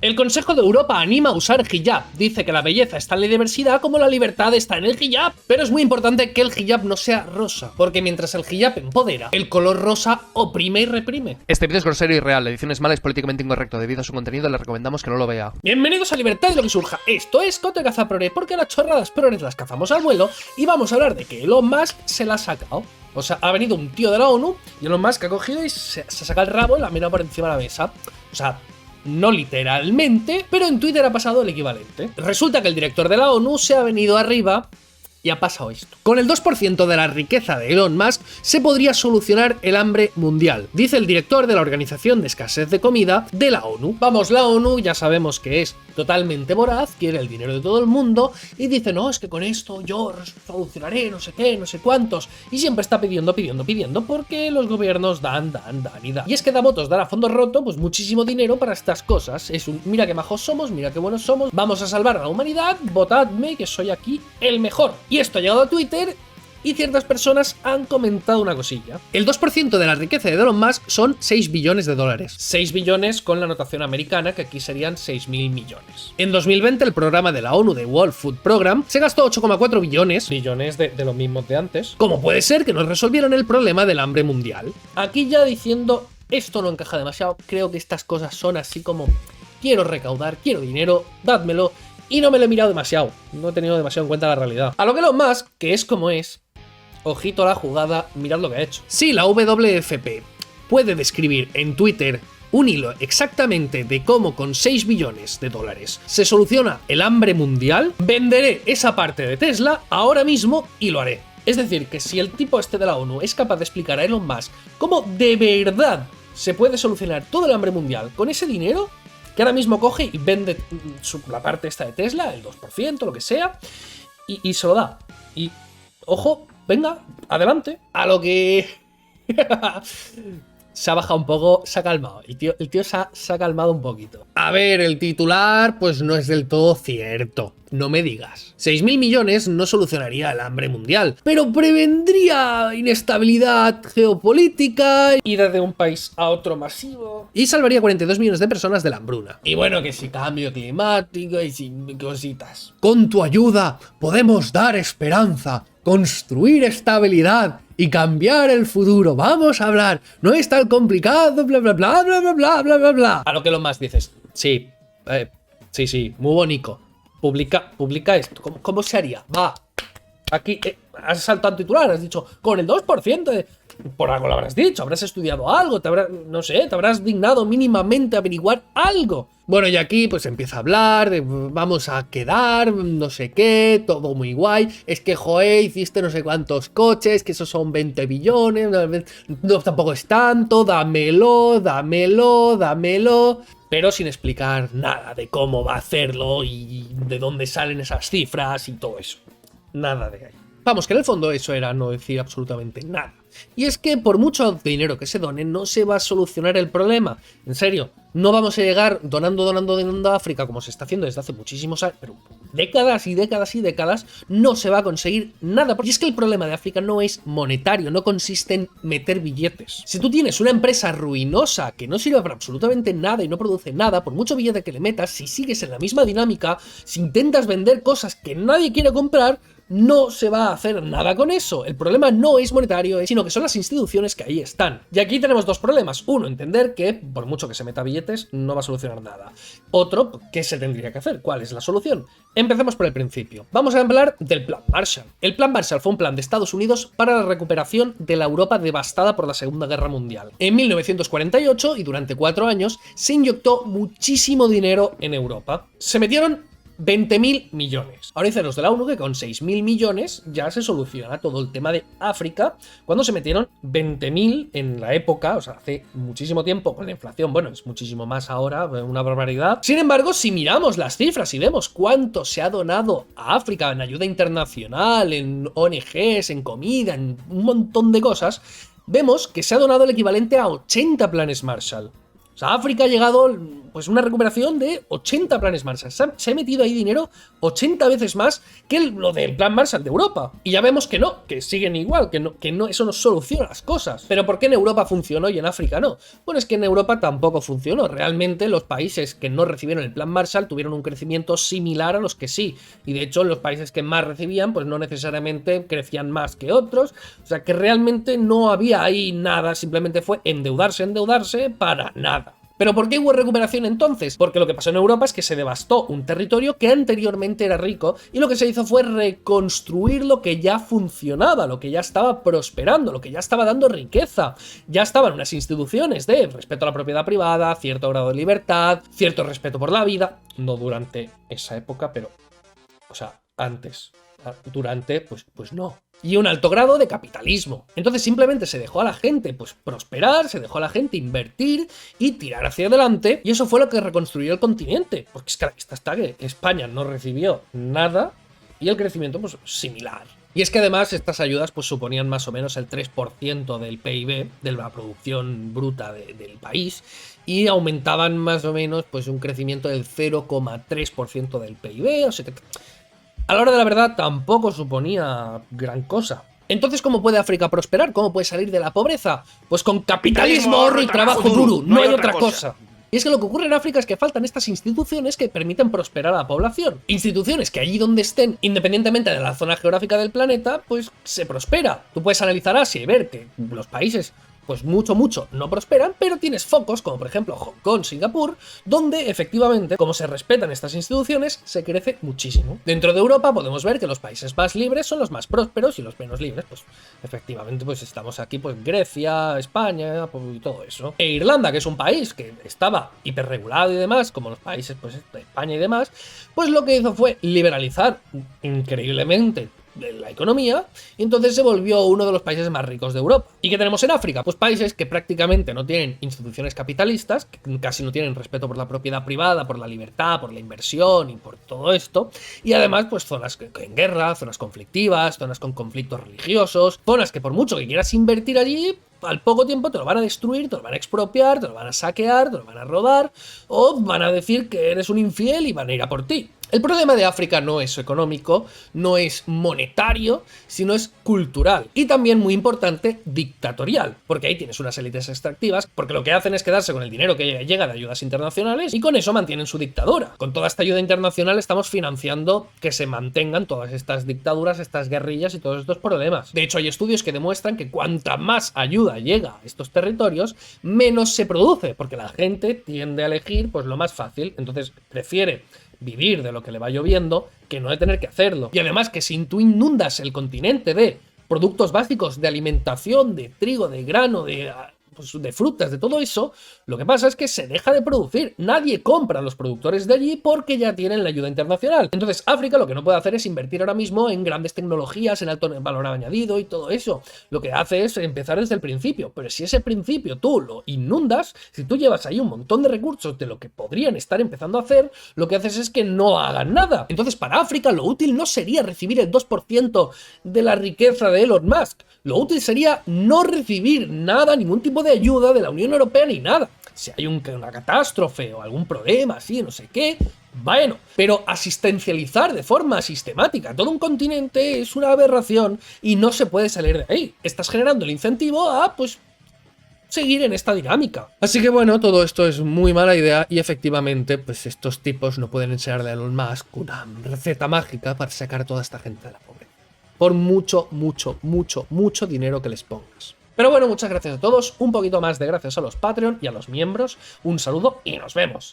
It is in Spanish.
El Consejo de Europa anima a usar hijab. Dice que la belleza está en la diversidad como la libertad está en el hijab. Pero es muy importante que el hijab no sea rosa, porque mientras el hijab empodera, el color rosa oprime y reprime. Este vídeo es grosero y real, la edición es mala y es políticamente incorrecto. Debido a su contenido le recomendamos que no lo vea. Bienvenidos a Libertad y lo que surja. Esto es Cote Caza Prore, porque las chorradas prores las cazamos al vuelo y vamos a hablar de que Elon Musk se la ha sacado. O sea, ha venido un tío de la ONU y Elon Musk ha cogido y se saca el rabo y la ha mirado por encima de la mesa. O sea, no literalmente, pero en Twitter ha pasado el equivalente. Resulta que el director de la ONU se ha venido arriba y ha pasado esto. Con el 2% de la riqueza de Elon Musk se podría solucionar el hambre mundial, dice el director de la Organización de Escasez de Comida de la ONU. Vamos, la ONU ya sabemos que es totalmente voraz, quiere el dinero de todo el mundo y dice, no, es que con esto yo solucionaré no sé qué, no sé cuántos. Y siempre está pidiendo porque los gobiernos dan y dan. Y es que da votos, dar a fondo roto, pues muchísimo dinero para estas cosas. Es un, mira qué majos somos, mira qué buenos somos, vamos a salvar a la humanidad, votadme que soy aquí el mejor. Y esto ha llegado a Twitter y ciertas personas han comentado una cosilla. El 2% de la riqueza de Elon Musk son 6 billones de dólares. 6 billones con la notación americana, que aquí serían 6.000 millones. En 2020 el programa de la ONU de World Food Program se gastó 8,4 billones de los mismos de antes. ¿Cómo puede ser que no resolvieron el problema del hambre mundial? Aquí ya diciendo, esto no encaja demasiado, creo que estas cosas son así como, quiero recaudar, quiero dinero, dádmelo. Y no me lo he mirado demasiado, no he tenido demasiado en cuenta la realidad. A lo que Elon Musk, que es como es, ojito a la jugada, mirad lo que ha hecho. Si la WFP puede describir en Twitter un hilo exactamente de cómo con 6 billones de dólares se soluciona el hambre mundial, venderé esa parte de Tesla ahora mismo y lo haré. Es decir, que si el tipo este de la ONU es capaz de explicar a Elon Musk cómo de verdad se puede solucionar todo el hambre mundial con ese dinero, que ahora mismo coge y vende la parte esta de Tesla, el 2%, lo que sea, y se lo da. Y, ojo, venga, adelante. A lo que se ha bajado un poco, se ha calmado. El tío se ha calmado un poquito. A ver, el titular pues no es del todo cierto. No me digas. 6.000 millones no solucionaría el hambre mundial, pero prevendría inestabilidad geopolítica, ida de un país a otro masivo, y salvaría 42 millones de personas de la hambruna. Y bueno, que si cambio climático y si cositas. Con tu ayuda podemos dar esperanza, construir estabilidad y cambiar el futuro. Vamos a hablar. No es tan complicado, bla bla bla bla bla bla bla bla bla. A lo que lo más dices. Sí, sí, muy bonito. Publica esto. ¿Cómo se haría? Va. Aquí has saltado titular, has dicho con el 2% de... Por algo lo habrás dicho, habrás estudiado algo, te habrás dignado mínimamente a averiguar algo. Bueno, y aquí pues empieza a hablar de vamos a quedar, no sé qué, todo muy guay. Es que, joe, hiciste no sé cuántos coches, que esos son 20 billones, no, tampoco es tanto, dámelo. Pero sin explicar nada de cómo va a hacerlo y de dónde salen esas cifras y todo eso. Nada de ahí. Vamos, que en el fondo eso era no decir absolutamente nada. Y es que por mucho dinero que se done, no se va a solucionar el problema. En serio, no vamos a llegar donando a África como se está haciendo desde hace muchísimos años, pero décadas y décadas, no se va a conseguir nada. Y es que el problema de África no es monetario, no consiste en meter billetes. Si tú tienes una empresa ruinosa que no sirve para absolutamente nada y no produce nada, por mucho billete que le metas, si sigues en la misma dinámica, si intentas vender cosas que nadie quiere comprar, no se va a hacer nada con eso. El problema no es monetario, sino que son las instituciones que ahí están. Y aquí tenemos dos problemas. Uno, entender que por mucho que se meta billetes no va a solucionar nada. Otro, ¿qué se tendría que hacer? ¿Cuál es la solución? Empecemos por el principio. Vamos a hablar del Plan Marshall. El Plan Marshall fue un plan de Estados Unidos para la recuperación de la Europa devastada por la Segunda Guerra Mundial. En 1948 y durante 4 años se inyectó muchísimo dinero en Europa. Se metieron 20.000 millones. Ahora dicen los de la ONU que con 6.000 millones ya se soluciona todo el tema de África, cuando se metieron 20.000 en la época, o sea, hace muchísimo tiempo, con la inflación, bueno, es muchísimo más ahora, una barbaridad. Sin embargo, si miramos las cifras y vemos cuánto se ha donado a África en ayuda internacional, en ONGs, en comida, en un montón de cosas, vemos que se ha donado el equivalente a 80 planes Marshall. O sea, África ha llegado pues una recuperación de 80 planes Marshall. Se ha metido ahí dinero 80 veces más que lo del plan Marshall de Europa. Y ya vemos que no, que siguen igual, que no, eso no soluciona las cosas. Pero ¿por qué en Europa funcionó y en África no? Bueno, es que en Europa tampoco funcionó. Realmente los países que no recibieron el plan Marshall tuvieron un crecimiento similar a los que sí. Y de hecho los países que más recibían pues no necesariamente crecían más que otros. O sea que realmente no había ahí nada, simplemente fue endeudarse para nada. ¿Pero por qué hubo recuperación entonces? Porque lo que pasó en Europa es que se devastó un territorio que anteriormente era rico y lo que se hizo fue reconstruir lo que ya funcionaba, lo que ya estaba prosperando, lo que ya estaba dando riqueza. Ya estaban unas instituciones de respeto a la propiedad privada, cierto grado de libertad, cierto respeto por la vida, no durante esa época, pero, o sea, antes. Durante, pues no. Y un alto grado de capitalismo. Entonces simplemente se dejó a la gente pues prosperar, se dejó a la gente invertir y tirar hacia adelante, y eso fue lo que reconstruyó el continente. Porque es que hasta que España no recibió nada y el crecimiento pues similar. Y es que además estas ayudas pues suponían más o menos el 3% del PIB, de la producción bruta del país, y aumentaban más o menos pues un crecimiento del 0,3% del PIB, o sea que a la hora de la verdad tampoco suponía gran cosa. Entonces, ¿cómo puede África prosperar? ¿Cómo puede salir de la pobreza? Pues con capitalismo, ahorro y trabajo duro, no hay otra cosa. Y es que lo que ocurre en África es que faltan estas instituciones que permiten prosperar a la población. Instituciones que allí donde estén, independientemente de la zona geográfica del planeta, pues se prospera. Tú puedes analizar Asia y ver que los países pues mucho no prosperan, pero tienes focos como por ejemplo Hong Kong, Singapur, donde efectivamente, como se respetan estas instituciones, se crece muchísimo. Dentro de Europa podemos ver que los países más libres son los más prósperos y los menos libres, pues efectivamente pues estamos aquí pues Grecia, España y todo eso. E Irlanda, que es un país que estaba hiperregulado y demás, como los países pues de España y demás, pues lo que hizo fue liberalizar increíblemente la economía, y entonces se volvió uno de los países más ricos de Europa. ¿Y qué tenemos en África? Pues países que prácticamente no tienen instituciones capitalistas, que casi no tienen respeto por la propiedad privada, por la libertad, por la inversión y por todo esto, y además pues zonas en guerra, zonas conflictivas, zonas con conflictos religiosos, zonas que por mucho que quieras invertir allí, al poco tiempo te lo van a destruir, te lo van a expropiar, te lo van a saquear, te lo van a robar, o van a decir que eres un infiel y van a ir a por ti. El problema de África no es económico, no es monetario, sino es cultural. Y también, muy importante, dictatorial. Porque ahí tienes unas élites extractivas, porque lo que hacen es quedarse con el dinero que llega de ayudas internacionales y con eso mantienen su dictadura. Con toda esta ayuda internacional estamos financiando que se mantengan todas estas dictaduras, estas guerrillas y todos estos problemas. De hecho, hay estudios que demuestran que cuanta más ayuda llega a estos territorios, menos se produce, porque la gente tiende a elegir pues lo más fácil. Entonces prefiere vivir de lo que le va lloviendo que no de tener que hacerlo. Y además que si tú inundas el continente de productos básicos de alimentación, de trigo, de grano, de frutas, de todo eso, lo que pasa es que se deja de producir. Nadie compra a los productores de allí porque ya tienen la ayuda internacional. Entonces África lo que no puede hacer es invertir ahora mismo en grandes tecnologías, en alto valor añadido y todo eso. Lo que hace es empezar desde el principio. Pero si ese principio tú lo inundas, si tú llevas ahí un montón de recursos de lo que podrían estar empezando a hacer, lo que haces es que no hagan nada. Entonces para África lo útil no sería recibir el 2% de la riqueza de Elon Musk. Lo útil sería no recibir nada, ningún tipo de ayuda de la Unión Europea ni nada. Si hay una catástrofe o algún problema así, no sé qué, bueno, pero asistencializar de forma sistemática todo un continente es una aberración y no se puede salir de ahí. Estás generando el incentivo a, pues, seguir en esta dinámica. Así que bueno, todo esto es muy mala idea y efectivamente, pues estos tipos no pueden enseñarle a Elon Musk una receta mágica para sacar a toda esta gente de la pobreza. Por mucho dinero que les pongas. Pero bueno, muchas gracias a todos, un poquito más de gracias a los Patreon y a los miembros, un saludo y nos vemos.